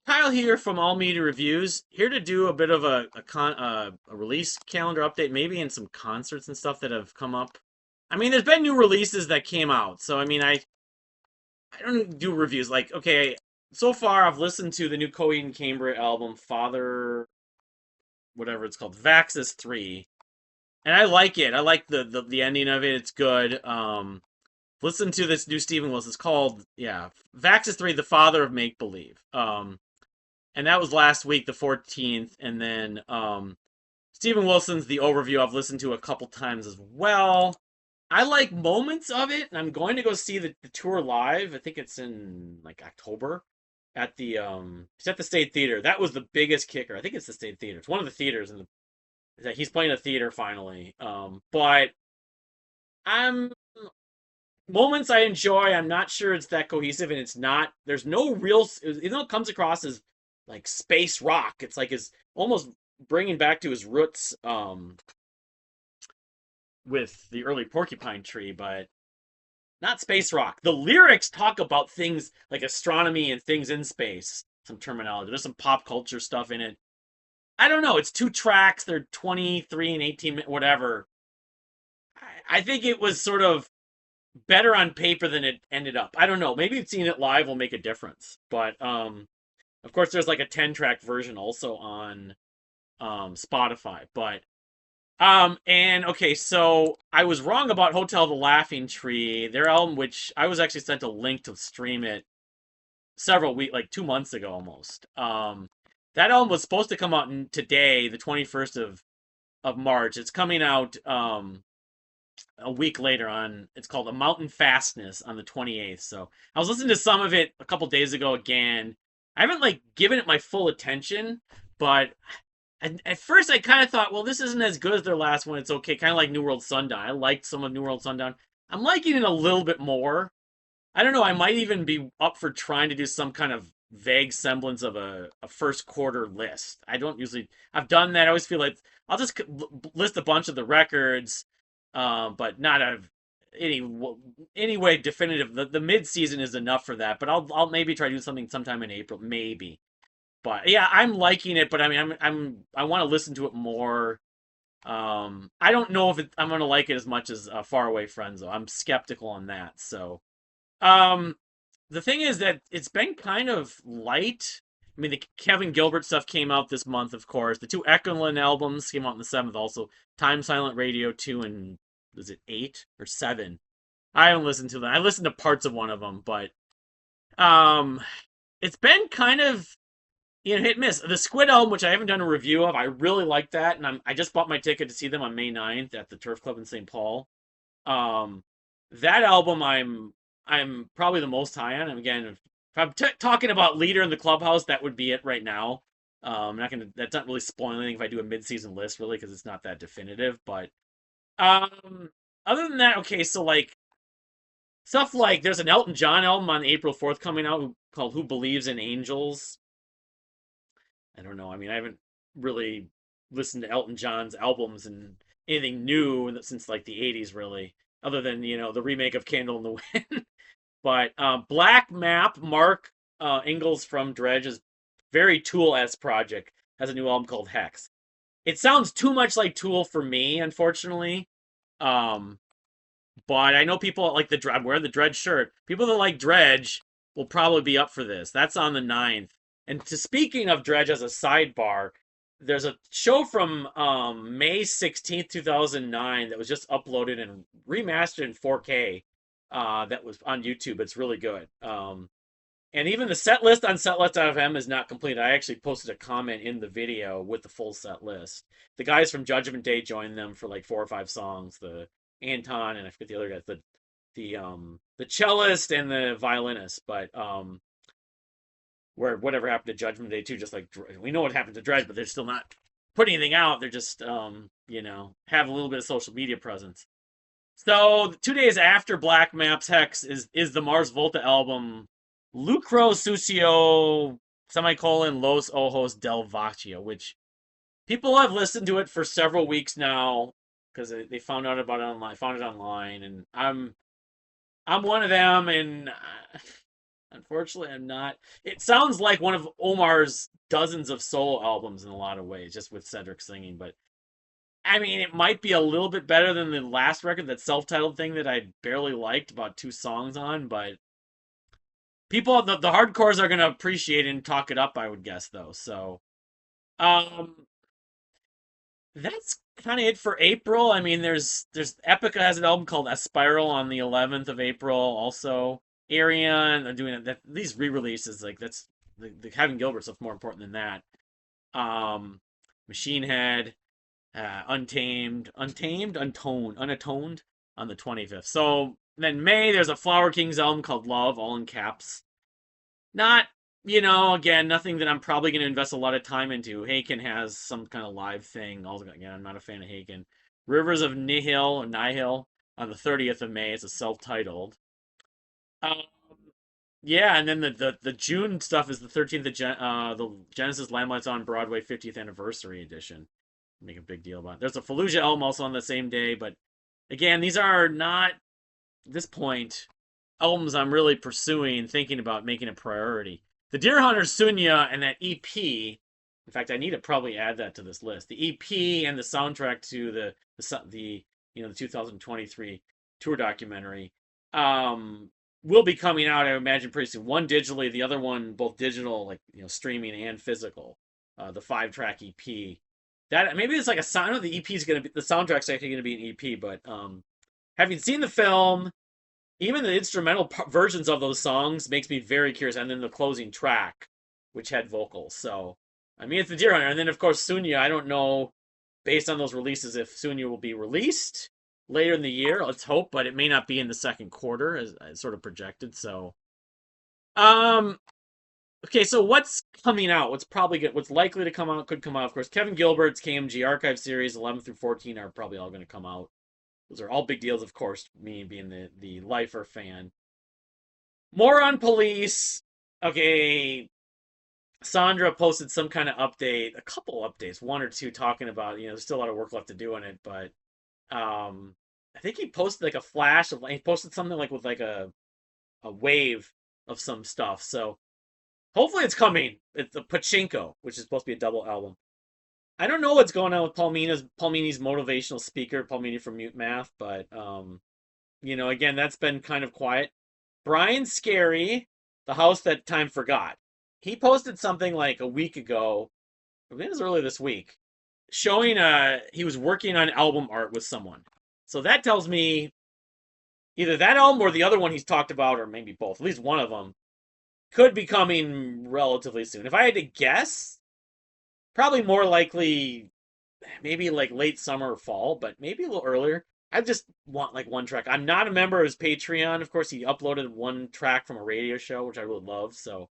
Kyle here from All Media Reviews, here to do a bit of a release calendar update, maybe and some concerts and stuff that have come up. I mean, there's been new releases that came out, so I mean, I don't do reviews. Like, okay, so far I've listened to the new Coheed and Cambria album, Father, whatever it's called, Vaxis 3, and I like it. I like the ending of it. It's good. Listen to this new Steven Wilson. It's called, yeah, Vaxis 3, The Father of Make Believe. And that was last week, the 14th. And then Steven Wilson's The Overview I've listened to a couple times as well. I like moments of it, and I'm going to go see the tour live. I think it's in like October at the it's at the State Theater. That was the biggest kicker. I think it's the State Theater. It's one of the theaters in the he's playing a theater finally. But I'm moments I enjoy. I'm not sure it's that cohesive, and it's not. There's no real. Even though it comes across as like space rock, it's like his almost bringing back to his roots with the early Porcupine Tree, but not space rock. The lyrics talk about things like astronomy and things in space. Some terminology. There's some pop culture stuff in it. I don't know. It's two tracks. They're 23 and 18 minutes, whatever. I think it was sort of better on paper than it ended up. I don't know. Maybe seeing it live will make a difference. But of course there's like a 10-track version also on Spotify. But and okay, so I was wrong about Hotel the Laughing Tree. Their album, which I was actually sent a link to stream it several weeks, like 2 months ago almost. That album was supposed to come out today, the 21st of March. It's coming out a week later on. It's called A Mountain Fastness on the 28th. So I was listening to some of it a couple days ago again. I haven't like given it my full attention, but at first I kind of thought, well, this isn't as good as their last one. It's okay, kind of like New World Sundown. I liked some of New World Sundown. I'm liking it a little bit more. I don't know. I might even be up for trying to do some kind of vague semblance of a first quarter list. I don't usually. I've done that. I always feel like I'll just list a bunch of the records, but not of any any way definitive. The mid season is enough for that. But I'll maybe try to do something sometime in April, maybe. But yeah, I'm liking it. But I mean, I want to listen to it more. I don't know if I'm gonna like it as much as Far Away Friends though. I'm skeptical on that. So um, the thing is that it's been kind of light. I mean, the Kevin Gilbert stuff came out this month, of course. The two Ekelund albums came out on the 7th, also. Time Silent Radio 2 and, was it 8 or 7? I haven't listened to them. I listened to parts of one of them, but um, it's been kind of, hit miss. The Squid album, which I haven't done a review of, I really like that, and I just bought my ticket to see them on May 9th at the Turf Club in St. Paul. Um, that album I'm probably the most high on. And again, if I'm talking about leader in the clubhouse, that would be it right now. I'm not gonna. That's not really spoiling anything if I do a mid-season list, really, because it's not that definitive. But um, other than that, okay. So like stuff like there's an Elton John album on April 4th coming out called "Who Believes in Angels." I don't know. I mean, I haven't really listened to Elton John's albums and anything new since like the '80s, really, other than the remake of Candle in the Wind. But Black Map, Mark Ingalls from Dredge's very Tool-esque project, has a new album called Hex. It sounds too much like Tool for me, unfortunately. Um, but I know people like the I'm wearing the Dredge shirt. People that like Dredge will probably be up for this. That's on the 9th. And to speaking of Dredge as a sidebar, there's a show from May 16th, 2009 that was just uploaded and remastered in 4K that was on YouTube. It's really good. And even the set list on setlist.fm is not complete. I actually posted a comment in the video with the full set list. The guys from Judgment Day joined them for like 4 or 5 songs. The Anton and I forget the other guys, the cellist and the violinist. But where whatever happened to Judgment Day too, just like we know what happened to Dredge, but they're still not putting anything out. They're just have a little bit of social media presence. So 2 days after Black Maps Hex is the Mars Volta album Lucro Sucio semicolon Los Ojos del Vacío, which people have listened to it for several weeks now because they found out about it online, found it online, and I'm one of them, and Unfortunately, I'm not. It sounds like one of Omar's dozens of solo albums in a lot of ways, just with Cedric singing. But I mean, it might be a little bit better than the last record, that self-titled thing that I barely liked about two songs on. But people, the hardcores are gonna appreciate it and talk it up, I would guess, though. So, um, that's kind of it for April. I mean, there's Epica has an album called A Spiral on the 11th of April. Also, Arion are doing that. These re-releases, like that's the Kevin Gilbert stuff's more important than that. Um, Machine Head, Unatoned on the 25th. So then May, there's a Flower Kings album called Love, all in caps. Not, again, nothing that I'm probably going to invest a lot of time into. Haken has some kind of live thing. Also, again, I'm not a fan of Haken. Rivers of Nihil on the 30th of May. It's a self-titled. Um, yeah, and then the June stuff is the 13th of the Genesis Lamelights on Broadway 50th anniversary edition. Make a big deal about it. There's a Fallujah album also on the same day, but again, these are not at this point albums I'm really pursuing, thinking about making a priority. The Deer Hunter Sunya and that EP. In fact, I need to probably add that to this list. The EP and the soundtrack to the 2023 tour documentary will be coming out, I imagine, pretty soon. One digitally, the other one both digital, like streaming and physical. The 5-track EP. That maybe it's like a sound. I know the EP is gonna be the soundtrack's actually gonna be an EP, but having seen the film, even the instrumental versions of those songs makes me very curious. And then the closing track, which had vocals. So, I mean, it's the Deer Hunter. And then, of course, Sunya. I don't know, based on those releases, if Sunya will be released later in the year. Let's hope, but it may not be in the second quarter, as sort of projected. So, um, okay, so what's coming out? What's probably good? What's likely to come out? Could come out, of course. Kevin Gilbert's KMG Archive series 11 through 14 are probably all going to come out. Those are all big deals, of course. Me being the lifer fan. More on Police. Okay, Sandra posted some kind of update, a couple updates, one or two, talking about there's still a lot of work left to do on it, but I think he posted like a flash of he posted something like with like a wave of some stuff. So hopefully it's coming. It's the Pachinko, which is supposed to be a double album. I don't know what's going on with Palmini's motivational speaker, Palmini from Mute Math, but again, that's been kind of quiet. Brian Scary, the house that time forgot. He posted something like a week ago, I think it was earlier this week, showing he was working on album art with someone. So that tells me either that album or the other one he's talked about, or maybe both, at least one of them, could be coming relatively soon. If I had to guess, probably more likely maybe like late summer or fall, but maybe a little earlier. I just want like one track. I'm not a member of his Patreon. Of course, he uploaded one track from a radio show, which I really love. So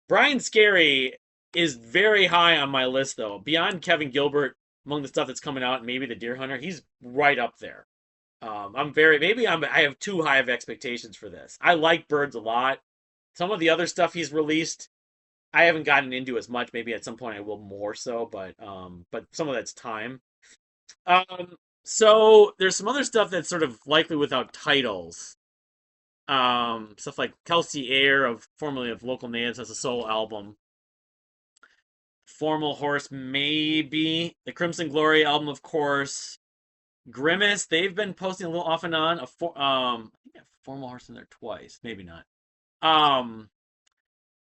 Brian Scary is very high on my list, though. Beyond Kevin Gilbert, among the stuff that's coming out, and maybe the Deer Hunter, he's right up there. I have too high of expectations for this. I like Birds a lot. Some of the other stuff he's released, I haven't gotten into as much. Maybe at some point I will more so, but some of that's time. So there's some other stuff that's sort of likely without titles. Stuff like Kelsey Air, formerly of Local Natives, has a solo album. Formal Horse, maybe. The Crimson Glory album, of course. Grimace, they've been posting a little off and on. I think I have Formal Horse in there twice, maybe not.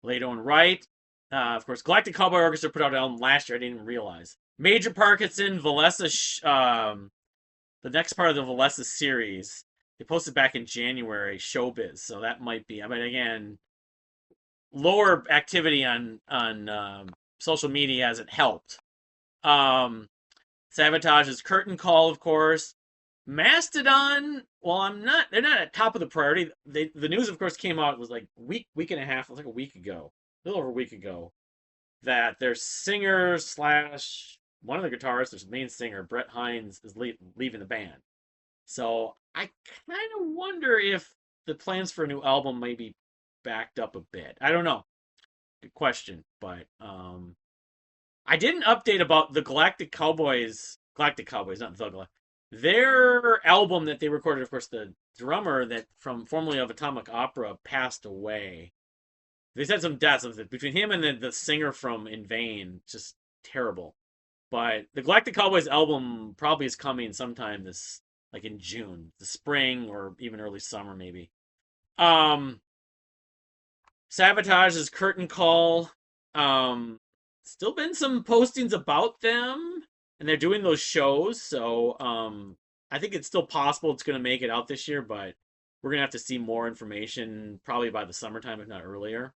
Leto and Wright. Of course, Galactic Cowboy Orchestra put out an album last year. I didn't even realize. Major Parkinson, Valessa, the next part of the Valessa series. They posted back in January, Showbiz. So that might be. I mean, again, lower activity on social media hasn't helped. Savage's Curtain Call, of course. Mastodon. Well, they're not at top of the priority. The news, of course, came out. It was like week and a half. It was like a week ago, a little over a week ago, that their singer slash one of the guitarists, their main singer, Brett Hines, is leaving the band. So I kind of wonder if the plans for a new album may be backed up a bit. I don't know. Good question, but I didn't update about the Galactic Cowboys, not Thugla. Their album that they recorded, of course, the drummer that from formerly of Atomic Opera passed away. They said some deaths between him and the singer from In Vain, just terrible. But the Galactic Cowboys album probably is coming sometime this, like in June, the spring or even early summer maybe. Um, Savage's Curtain Call. Still been some postings about them, and they're doing those shows. So I think it's still possible it's going to make it out this year, but we're going to have to see more information probably by the summertime, if not earlier.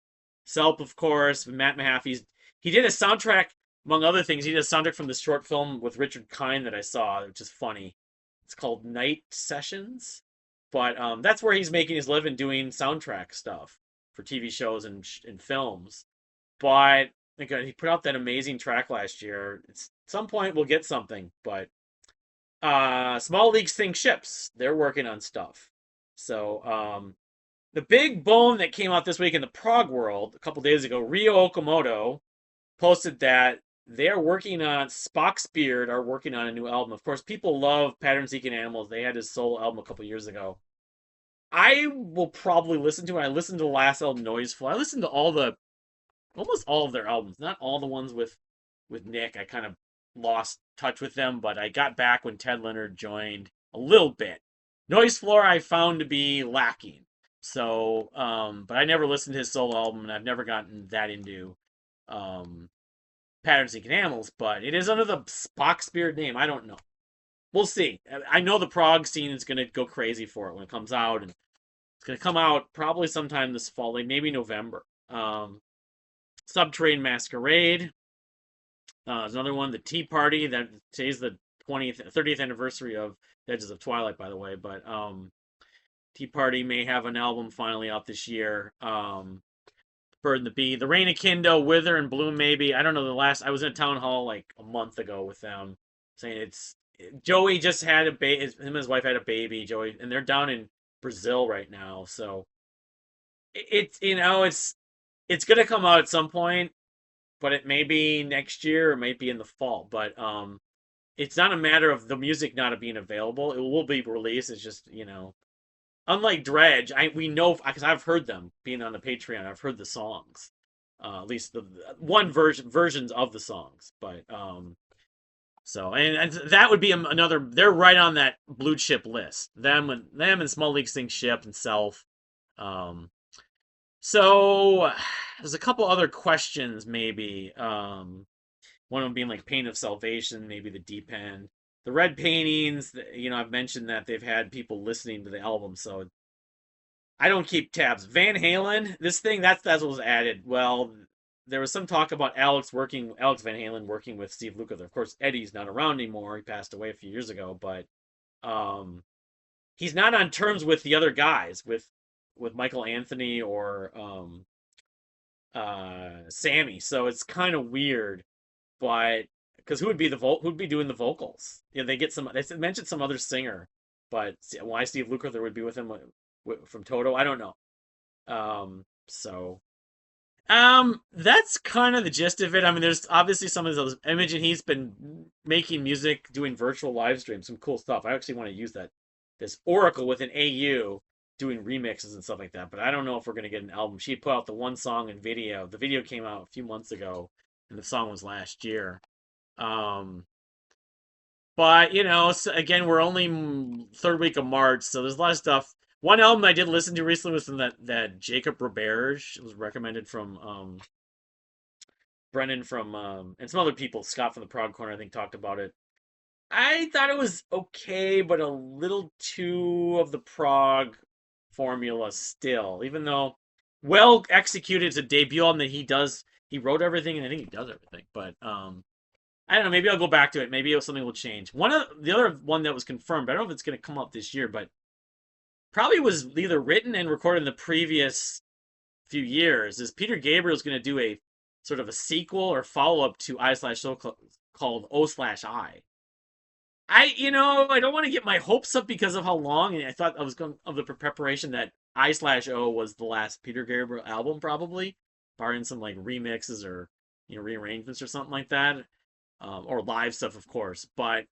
Selp, of course, Matt Mahaffey's. He did a soundtrack, among other things. He did a soundtrack from this short film with Richard Kind that I saw, which is funny. It's called Night Sessions, but that's where he's making his living doing soundtrack stuff for TV shows and films. But he put out that amazing track last year. It's, at some point we'll get something, but Small Leagues Think Ships. They're working on stuff. So the big bone that came out this week in the prog world a couple days ago, Ryo Okamoto posted that they are working on Spock's Beard are working on a new album. Of course, people love Pattern Seeking Animals. They had his solo album a couple years ago. I will probably listen to it. I listened to the last album, Noise Flow. I listened to almost all of their albums, not all the ones with Nick. I kind of lost touch with them, but I got back when Ted Leonard joined a little bit. Noise Floor I found to be lacking. So, but I never listened to his solo album, and I've never gotten that into um, Pattern Seeking Animals, but it is under the Spock Spirit name. I don't know. We'll see. I know the prog scene is going to go crazy for it when it comes out, and it's going to come out probably sometime this fall, like maybe November. Subterranean Masquerade. There's another one, the Tea Party. That today's the 30th anniversary of Edges of Twilight, by the way. But Tea Party may have an album finally out this year. Bird and the Bee, The Rain of Kindo, Wither and Bloom. Maybe I don't know. I was in a town hall like a month ago with them, saying it's Joey just had a baby. Him and his wife had a baby, Joey, and they're down in Brazil right now. So it's it's gonna come out at some point, but it may be next year or it might be in the fall. But it's not a matter of the music not being available. It will be released. It's just unlike Dredge, we know because I've heard them being on the Patreon. I've heard the songs, at least the one versions of the songs. But so and that would be another. They're right on that blue chip list. Them and Small League Sing Ship and Self. Um, so there's a couple other questions maybe. One of them being like Pain of Salvation, maybe the Deep End. The Red Paintings, I've mentioned that they've had people listening to the album, so I don't keep tabs. Van Halen, this thing, that's what was added. Well, there was some talk about Alex Van Halen working with Steve Lukather. Of course, Eddie's not around anymore. He passed away a few years ago, but he's not on terms with the other guys, with Michael Anthony or Sammy. So it's kind of weird, but because who'd be doing the vocals? They get some. They mentioned some other singer, but why Steve Lukather would be with him from Toto, I don't know. So that's kind of the gist of it. I mean, there's obviously some of those. Imogen, he's been making music, doing virtual live streams, some cool stuff. I actually want to use this Oracle with an AU doing remixes and stuff like that. But I don't know if we're gonna get an album. She put out the one song and video. The video came out a few months ago, and the song was last year. But again, we're only third week of March, so there's a lot of stuff. One album I did listen to recently was from that Jacob Roberge. It was recommended from Brennan from and some other people. Scott from the Prog Corner, I think, talked about it. I thought it was okay, but a little too of the prog formula still. Even though well executed, it's a debut album that he wrote everything, and I think he does everything. But I don't know. Maybe I'll go back to it. Maybe something will change. The other one that was confirmed. I don't know if it's going to come up this year, but probably was either written and recorded in the previous few years. Is Peter Gabriel's going to do a sort of a sequel or follow up to I/O called O/I. I don't want to get my hopes up because of how long, and I thought I was going of the preparation that I/O was the last Peter Gabriel album, probably, barring some like remixes or rearrangements or something like that, or live stuff, of course. But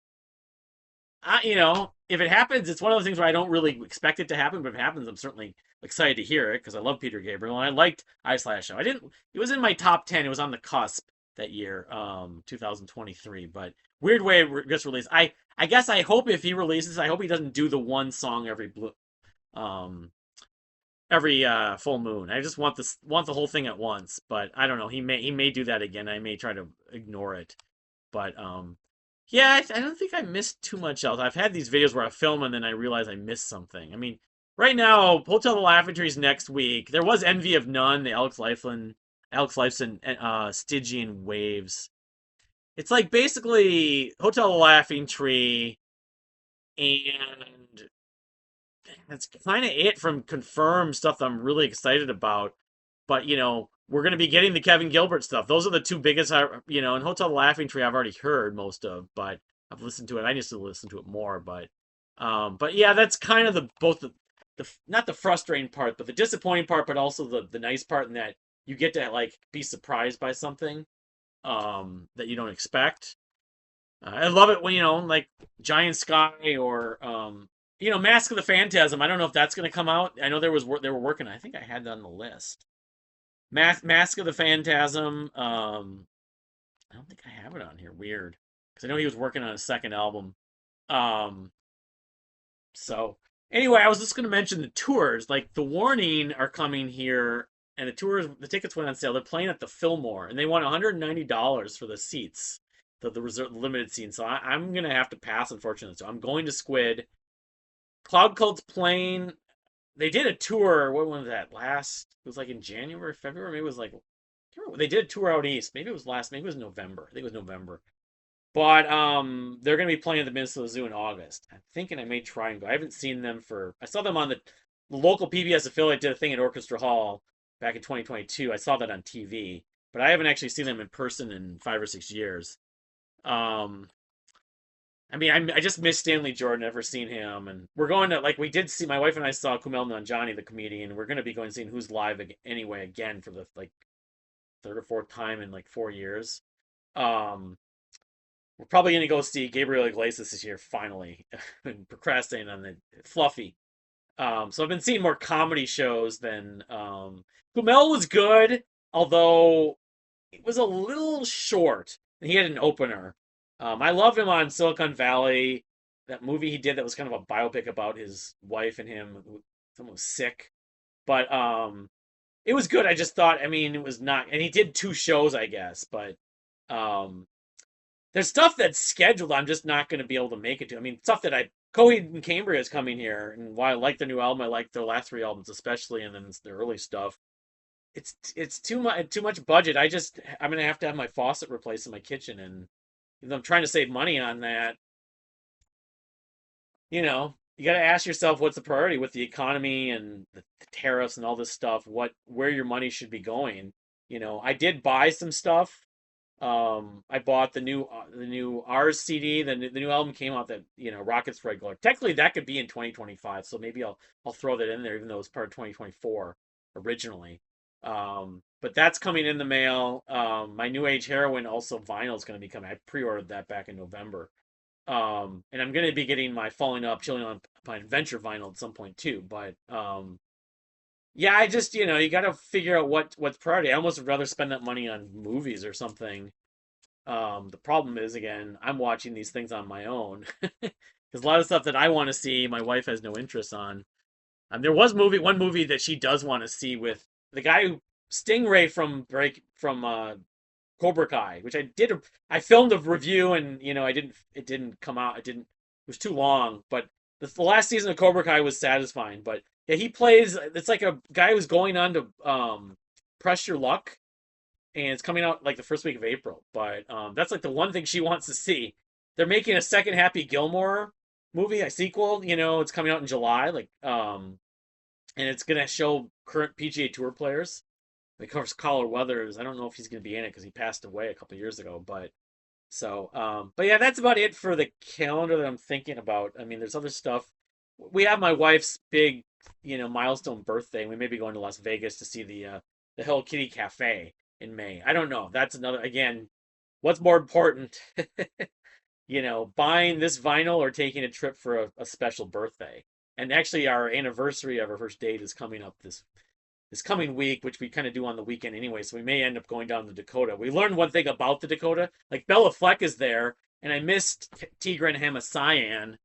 if it happens, it's one of those things where I don't really expect it to happen, but if it happens, I'm certainly excited to hear it because I love Peter Gabriel and I liked I Slash Show. I didn't. It was in my top 10. It was on the cusp that year, 2023. But weird way it gets released. I guess I hope if he releases, I hope he doesn't do the one song um every full moon. I just want the whole thing at once. But I don't know. He may do that again. I may try to ignore it. But yeah, I don't think I missed too much else. I've had these videos where I film and then I realize I missed something. I mean, right now, Hotel the Laughing Tree's next week. There was Envy of None, the Alex Lifeson, Stygian Waves. It's like basically Hotel the Laughing Tree, and that's kind of it from confirmed stuff that I'm really excited about. But we're gonna be getting the Kevin Gilbert stuff. Those are the two biggest. And Hotel Laughing Tree I've already heard most of, but I've listened to it. I need to listen to it more. But yeah, that's kind of the not the frustrating part, but the disappointing part, but also the nice part in that you get to like be surprised by something that you don't expect. I love it when like Giant Sky or Mask of the Phantasm. I don't know if that's gonna come out. I know they were working. I think I had that on the list. Mask of the Phantasm. I don't think I have it on here. Weird, because I know he was working on a second album. Um, so anyway, I was just going to mention the tours. Like the Warning are coming here, and the tickets went on sale. They're playing at the Fillmore, and they want $190 for the seats, the reserve limited seats. So I'm gonna have to pass, unfortunately. So I'm going to Squid. Cloud Cult's playing. They did a tour. What was that last? It was like in January, February. Maybe it was like they did a tour out east. Maybe it was last. Maybe it was November. I think it was November. But they're gonna be playing at the Minnesota Zoo in August. I'm thinking I may try and go. I haven't seen them for. I saw them on the local PBS affiliate did a thing at Orchestra Hall back in 2022. I saw that on TV, but I haven't actually seen them in person in 5 or 6 years. Um, I mean, I just miss Stanley Jordan. Never seen him, and we're going to we did see my wife and I saw Kumail Nanjiani, the comedian. We're going to be going seeing Who's Live anyway again for the third or fourth time in like 4 years. Um, we're probably going to go see Gabriel Iglesias this year finally. Been procrastinating on the Fluffy. So I've been seeing more comedy shows than Kumail was good, although it was a little short. And he had an opener. I love him on Silicon Valley. That movie he did that was kind of a biopic about his wife and him. Someone was sick, but it was good. I just thought, I mean, it was not, and he did two shows, I guess, but um, there's stuff that's scheduled. I'm just not going to be able to make it to. I mean, stuff that Coheed and Cambria is coming here, and while I like their new album, I like their last three albums especially, and then the early stuff. It's too much budget. I'm gonna have to have my faucet replaced in my kitchen, and I'm trying to save money on that. You got to ask yourself what's the priority with the economy and the tariffs and all this stuff. Where your money should be going. I did buy some stuff. I bought the new Ours CD. The new album came out that Rockets Red Glare. Technically, that could be in 2025, so maybe I'll throw that in there, even though it's part of 2024 originally. But that's coming in the mail. My New Age Heroin also vinyl is going to be coming. I pre-ordered that back in November. And I'm going to be getting my Falling Up, Chilling on Pine Adventure vinyl at some point too. But yeah, I just you got to figure out what's priority. I almost would rather spend that money on movies or something. The problem is again, I'm watching these things on my own because a lot of stuff that I want to see, my wife has no interest on. There was one movie that she does want to see with the guy who Stingray from Cobra Kai, which I filmed a review and it didn't come out. It was too long, but the last season of Cobra Kai was satisfying. But yeah, he plays. It's like a guy who's going on to Press Your Luck, and it's coming out like the first week of April. But that's like the one thing she wants to see. They're making a second Happy Gilmore movie, a sequel. It's coming out in July. And it's gonna show current PGA Tour players. Of course, Collar Weathers. I don't know if he's gonna be in it because he passed away a couple years ago. But yeah, that's about it for the calendar that I'm thinking about. I mean, there's other stuff. We have my wife's big, milestone birthday. We may be going to Las Vegas to see the Hello Kitty Cafe in May. I don't know. That's another again. What's more important? buying this vinyl or taking a trip for a special birthday. And actually, our anniversary of our first date is coming up this coming week, which we kind of do on the weekend anyway. So we may end up going down to Dakota. We learned one thing about the Dakota, like Bella Fleck is there, and I missed Tigran Hamasyan,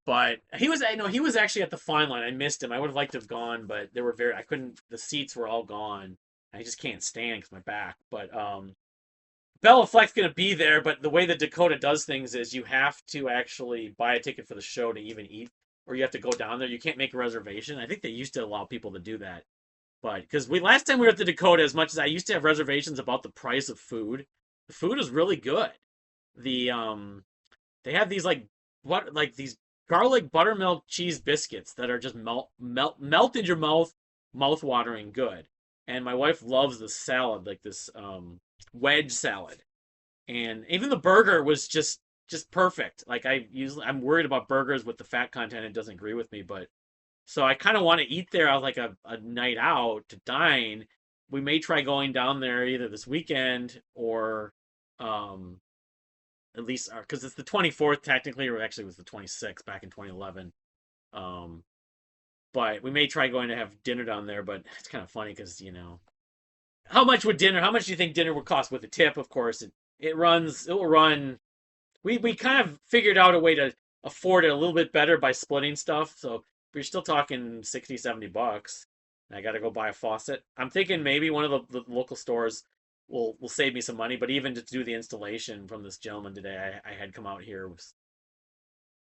but I know he was actually at the fine line. I missed him. I would have liked to have gone, but I couldn't. The seats were all gone. I just can't stand because my back. But Bella Fleck's gonna be there, but the way that Dakota does things is you have to actually buy a ticket for the show to even eat, or you have to go down there. You can't make a reservation. I think they used to allow people to do that, but because we last time we were at the Dakota, as much as I used to have reservations about the price of food, the food is really good. The they have these like these garlic buttermilk cheese biscuits that are just melt in your mouth watering good. And my wife loves the salad, like this wedge salad. And even the burger was just perfect. Like I'm worried about burgers with the fat content, it doesn't agree with me, but so I kind of want to eat there on like a night out to dine. We may try going down there either this weekend or um at least because it's the 24th technically, or actually it was the 26th back in 2011. Um, but we may try going to have dinner down there. But it's kind of funny because how much would dinner? How much do you think dinner would cost with a tip? Of course, it will run. We kind of figured out a way to afford it a little bit better by splitting stuff. So we're still talking 60, $70. And I got to go buy a faucet. I'm thinking maybe one of the local stores will save me some money. But even to do the installation from this gentleman today, I had come out here.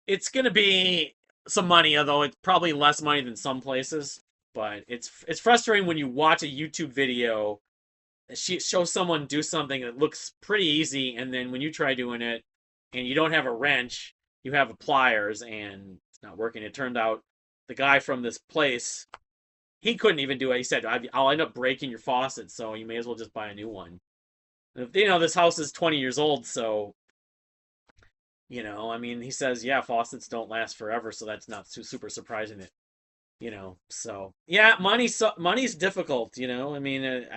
It's going to be some money, although it's probably less money than some places. But it's frustrating when you watch a YouTube video she shows someone do something that looks pretty easy, and then when you try doing it and you don't have a wrench, you have a pliers, and it's not working. It turned out the guy from this place, he couldn't even do it. He said, "I'll end up breaking your faucet, so you may as well just buy a new one." This house is 20 years old, so I mean, he says, yeah, faucets don't last forever, so that's not super surprising. So yeah, money's difficult. I mean,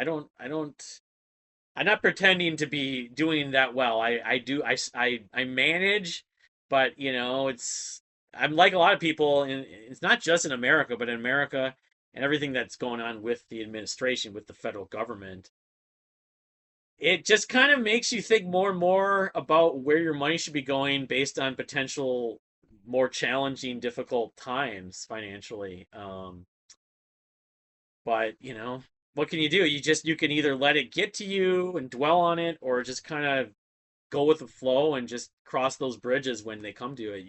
I'm not pretending to be doing that well. I do I manage, but I'm like a lot of people, and it's not just in America, but in America and everything that's going on with the administration, with the federal government, it just kind of makes you think more and more about where your money should be going based on potential more challenging, difficult times financially. But what can you do? You can either let it get to you and dwell on it, or just kind of go with the flow and just cross those bridges when they come to it.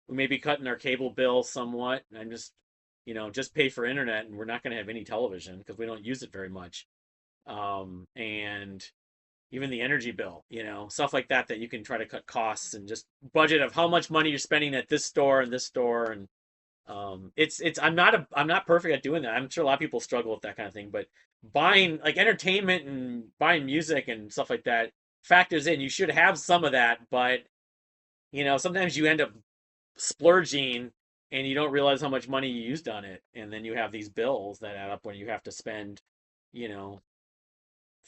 We may be cutting our cable bill somewhat, and just pay for internet, and we're not going to have any television because we don't use it very much. And even the energy bill, stuff like that you can try to cut costs and just budget of how much money you're spending at this store and this store. And it's I'm not perfect at doing that. I'm sure a lot of people struggle with that kind of thing, but buying like entertainment and buying music and stuff like that factors in. You should have some of that, but sometimes you end up splurging and you don't realize how much money you used on it, and then you have these bills that add up when you have to spend, you know,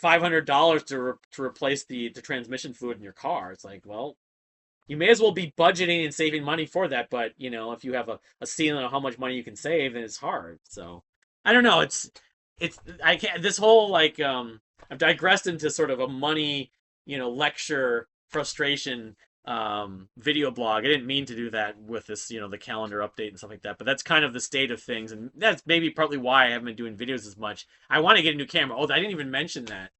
$500 to replace the transmission fluid in your car. It's like, well, you may as well be budgeting and saving money for that. But if you have a ceiling on how much money you can save, then it's hard. So I don't know. It's I can't. This whole I've digressed into sort of a money lecture frustration video blog. I didn't mean to do that with this the calendar update and stuff like that. But that's kind of the state of things, and that's maybe partly why I haven't been doing videos as much. I want to get a new camera. Oh, I didn't even mention that.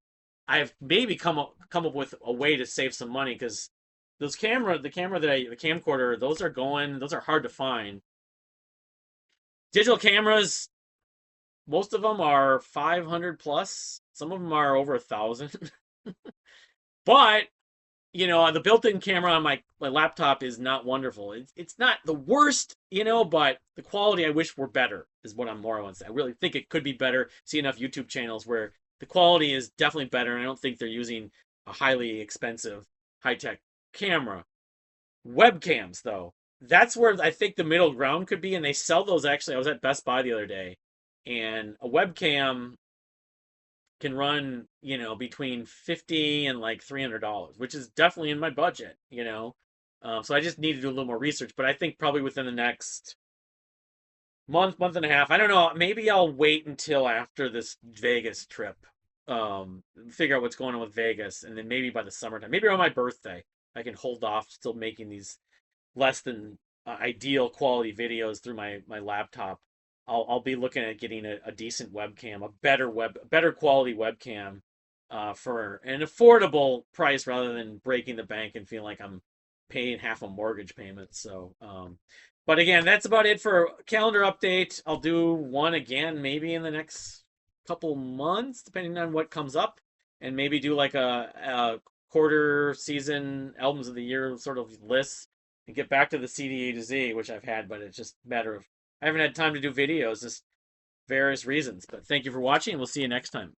I've maybe come up with a way to save some money because the camcorder, those are hard to find. Digital cameras, most of them are 500 plus. Some of them are over 1,000. But the built-in camera on my laptop is not wonderful. It's not the worst, but the quality I wish were better is what I'm more on. I really think it could be better. See enough YouTube channels where the quality is definitely better, and I don't think they're using a highly expensive high-tech camera. Webcams, though, that's where I think the middle ground could be, and they sell those. Actually, I was at Best Buy the other day, and a webcam can run, between 50 and like $300, which is definitely in my budget. So I just need to do a little more research, but I think probably within the next month and a half. I don't know. Maybe I'll wait until after this Vegas trip. Figure out what's going on with Vegas, and then maybe by the summertime, maybe around my birthday, I can hold off still making these less than ideal quality videos through my laptop. I'll be looking at getting a decent webcam, better quality webcam, for an affordable price rather than breaking the bank and feeling like I'm paying half a mortgage payment. So, but again, that's about it for calendar update. I'll do one again maybe in the next couple months, depending on what comes up, and maybe do like a quarter season albums of the year sort of list and get back to the CD A to Z, which I've had, but it's just a matter of I haven't had time to do videos, just various reasons. But thank you for watching, and we'll see you next time.